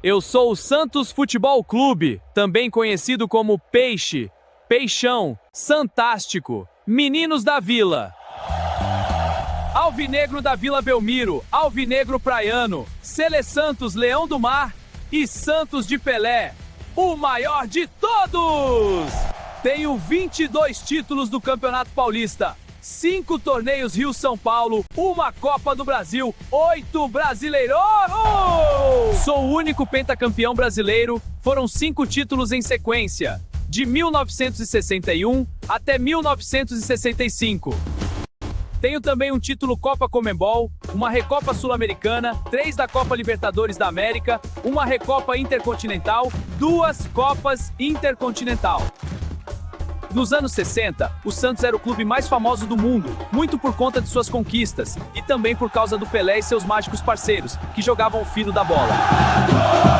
Eu sou o Santos Futebol Clube, também conhecido como Peixe, Peixão, Santástico, Meninos da Vila. Alvinegro da Vila Belmiro, Alvinegro Praiano, Sele Santos Leão do Mar e Santos de Pelé, o maior de todos! Tenho 22 títulos do Campeonato Paulista, 5 torneios Rio-São Paulo, uma Copa do Brasil, 8 Brasileiros! Sou o único pentacampeão brasileiro, foram 5 títulos em sequência, de 1961 até 1965. Tenho também um título Copa Comembol, uma Recopa Sul-Americana, 3 da Copa Libertadores da América, uma Recopa Intercontinental, 2 Copas Intercontinental. Nos anos 60, o Santos era o clube mais famoso do mundo, muito por conta de suas conquistas, e também por causa do Pelé e seus mágicos parceiros, que jogavam o fino da bola.